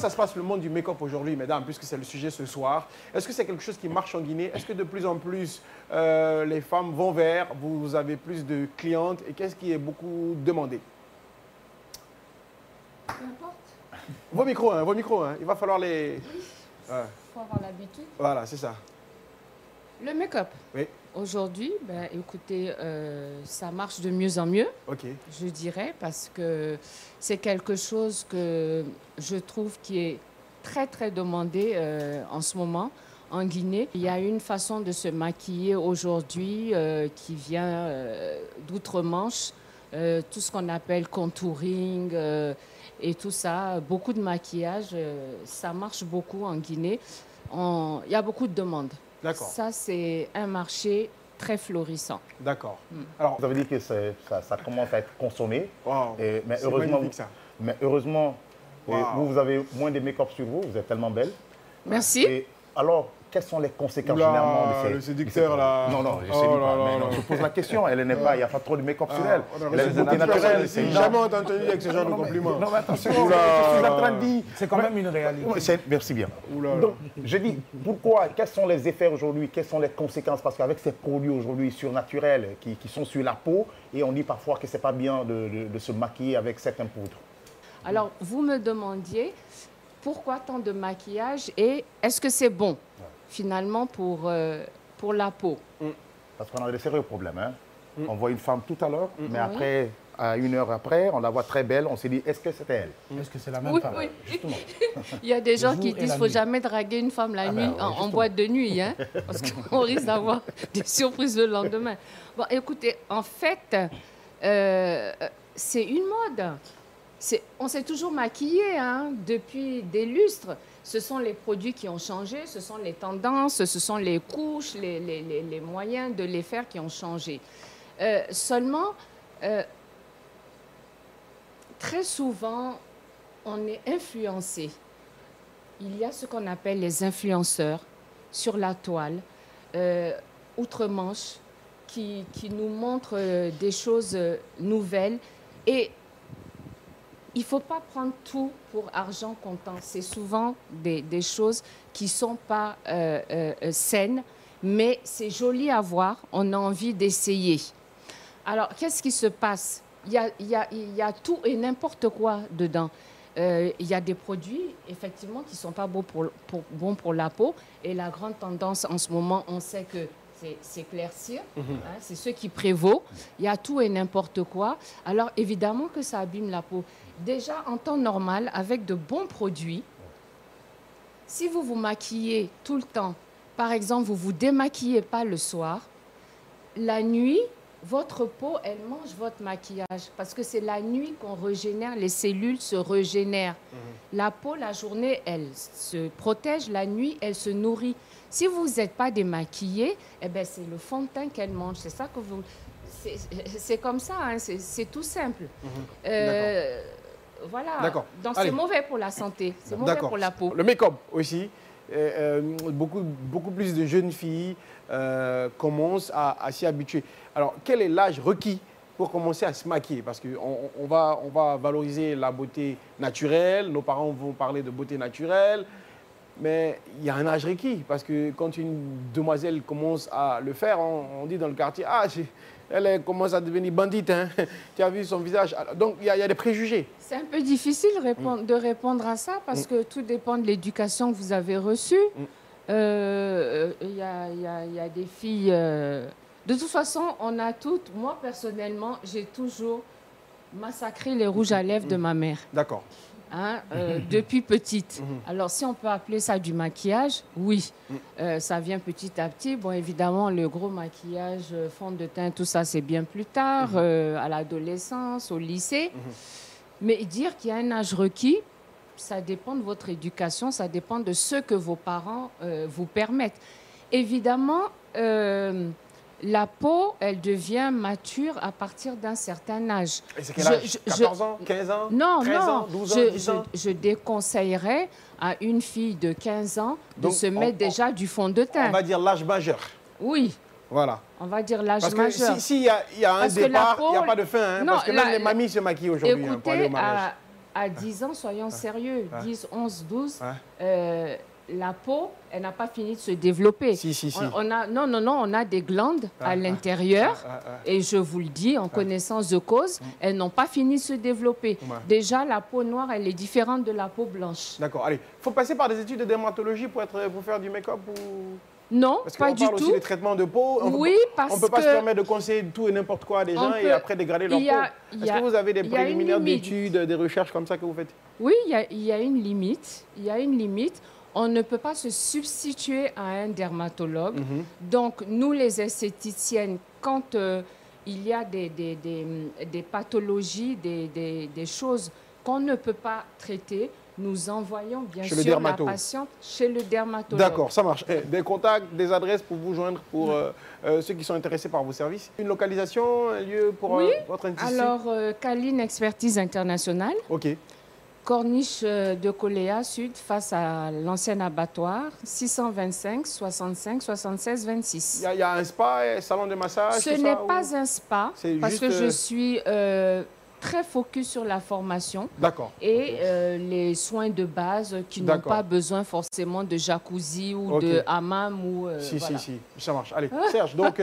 ça se passe le monde du make-up aujourd'hui, mesdames, puisque c'est le sujet ce soir? Est-ce que c'est quelque chose qui marche en Guinée? Est-ce que de plus en plus les femmes vont vers, vous avez plus de clientes et qu'est-ce qui est beaucoup demandé? Peu importe. Vos micros, hein. Il va falloir les... Il faut avoir l'habitude. Voilà, c'est ça. Le make-up. Oui. Aujourd'hui, ben, écoutez, ça marche de mieux en mieux, OK. je dirais, parce que c'est quelque chose que je trouve qui est très, très demandé en ce moment en Guinée. Il y a une façon de se maquiller aujourd'hui qui vient d'outre-Manche, tout ce qu'on appelle contouring et tout ça. Beaucoup de maquillage, ça marche beaucoup en Guinée. Il y a beaucoup de demandes. D'accord. Ça, c'est un marché très florissant. D'accord. Alors, Ça veut dire que ça commence à être consommé. wow, Mais c'est heureusement, magnifique, ça. vous, vous avez moins de make-up sur vous, vous êtes tellement belle. Merci. Et alors, quelles sont les conséquences Oula, généralement de ces... le séducteur, là. Non, non, je Oh sais là pas. là Mais là. non, je pose la question. Elle n'est pas, il n'y a pas trop de make-up sur elle. On a Elle a reçu une beauté beaucoup de personnes naturelle. ici. Jamais entendu avec ce genre de compliments. Non, mais attention, je Oula. suis en train de dire... C'est quand même une réalité. Merci bien. Oula là. Donc, je dis, pourquoi, quels sont les effets aujourd'hui, quelles sont les conséquences? Parce qu'avec ces produits aujourd'hui surnaturels qui sont sur la peau, et on dit parfois que ce n'est pas bien de se maquiller avec certaines poudres. Alors, vous me demandiez pourquoi tant de maquillage et est-ce que c'est bon, finalement, pour la peau? Parce qu'on a des sérieux problèmes. Hein. On voit une femme tout à l'heure, mais Oui. après, à une heure après, on la voit très belle, on s'est dit, est-ce que c'était elle? Est-ce que c'est la même Oui, femme? oui. Justement. Il y a des gens jour qui et disent la qu'il ne faut nuit. jamais draguer une femme la nuit en justement. boîte de nuit, hein, parce qu'on risque d'avoir des surprises le lendemain. Bon, écoutez, en fait, c'est une mode. On s'est toujours maquillé hein, depuis des lustres. Ce sont les produits qui ont changé, ce sont les tendances, ce sont les couches, les moyens de les faire qui ont changé. Seulement, très souvent, on est influencé. Il y a ce qu'on appelle les influenceurs sur la toile, outre-Manche, qui nous montrent des choses nouvelles. Et il ne faut pas prendre tout pour argent comptant. C'est souvent des choses qui ne sont pas saines, mais c'est joli à voir. On a envie d'essayer. Alors, qu'est-ce qui se passe? Il y a tout et n'importe quoi dedans. Il y a des produits, effectivement, qui ne sont pas bons pour la peau. Et la grande tendance en ce moment, on sait que c'est s'éclaircir. Hein, c'est ce qui prévaut. Il y a tout et n'importe quoi. Alors, évidemment que ça abîme la peau. Déjà, en temps normal, avec de bons produits, si vous vous maquillez tout le temps, par exemple, vous ne vous démaquillez pas le soir, la nuit, votre peau, elle mange votre maquillage parce que c'est la nuit qu'on régénère, les cellules se régénèrent. La peau, la journée, elle se protège, la nuit, elle se nourrit. Si vous n'êtes pas démaquillé, eh ben, c'est le fond de teint qu'elle mange. C'est ça que vous... C'est comme ça, hein, c'est tout simple. Voilà. Donc c'est mauvais pour la santé, c'est mauvais pour la peau. Le make-up aussi. Beaucoup plus de jeunes filles commencent à s'y habituer. Alors, quel est l'âge requis pour commencer à se maquiller? Parce qu'on va valoriser la beauté naturelle, nos parents vont parler de beauté naturelle, mais il y a un âge requis. Parce que quand une demoiselle commence à le faire, on dit dans le quartier, ah, elle commence à devenir bandite, hein. Tu as vu son visage. Alors, donc, il y a des préjugés. C'est un peu difficile de répondre à ça parce que tout dépend de l'éducation que vous avez reçue. Il y a des filles... De toute façon, on a toutes... Moi, personnellement, j'ai toujours massacré les rouges à lèvres de ma mère. D'accord. Hein, depuis petite. Alors, si on peut appeler ça du maquillage, oui. Ça vient petit à petit. Bon, évidemment, le gros maquillage, fond de teint, tout ça, c'est bien plus tard, à l'adolescence, au lycée. Mais dire qu'il y a un âge requis, ça dépend de votre éducation, ça dépend de ce que vos parents vous permettent. Évidemment, la peau, elle devient mature à partir d'un certain âge. Et c'est quel âge? 14 ans, 15 ans, non, 13 non, ans, 12 ans, 10 ans? je déconseillerais à une fille de 15 ans de se mettre déjà du fond de teint. On va dire l'âge majeur. Oui. Voilà. On va dire l'âge Parce majeur. que s'il y a un départ, il n'y a pas de fin. Hein, Non, parce que même les mamies se maquillent aujourd'hui. Écoutez, pour aller au mariage. à 10 ans, soyons sérieux, 10, 11, 12, la peau, elle n'a pas fini de se développer. Si. On a des glandes à l'intérieur, et je vous le dis, en connaissance de cause, elles n'ont pas fini de se développer. Déjà, la peau noire, elle est différente de la peau blanche. D'accord, allez. Il faut passer par des études de dermatologie pour faire du make-up ou... Non, parce pas du parle tout. Aussi des traitements de peau. Oui, parce que... On ne peut pas se permettre de conseiller tout et n'importe quoi à des gens et après dégrader leur peau. Est-ce que vous avez des préliminaires d'études, des recherches comme ça que vous faites? Oui, il y a une limite. Il y a une limite. On ne peut pas se substituer à un dermatologue. Donc, nous, les esthéticiennes, quand il y a des pathologies, des choses qu'on ne peut pas traiter, nous envoyons bien sûr la patiente chez le dermatologue. D'accord, ça marche. Des contacts, des adresses pour vous joindre pour ceux qui sont intéressés par vos services. Une localisation, un lieu pour votre institution? Alors, Caline Expertise Internationale. OK. Corniche de Coléa Sud, face à l'ancien abattoir, 625 65 76 26. Il y a un spa, un salon de massage? Ce n'est pas un spa, parce que je suis très focus sur la formation et les soins de base qui n'ont pas besoin forcément de jacuzzi ou de hammam. Ou, si, ça marche. Allez, Serge, donc...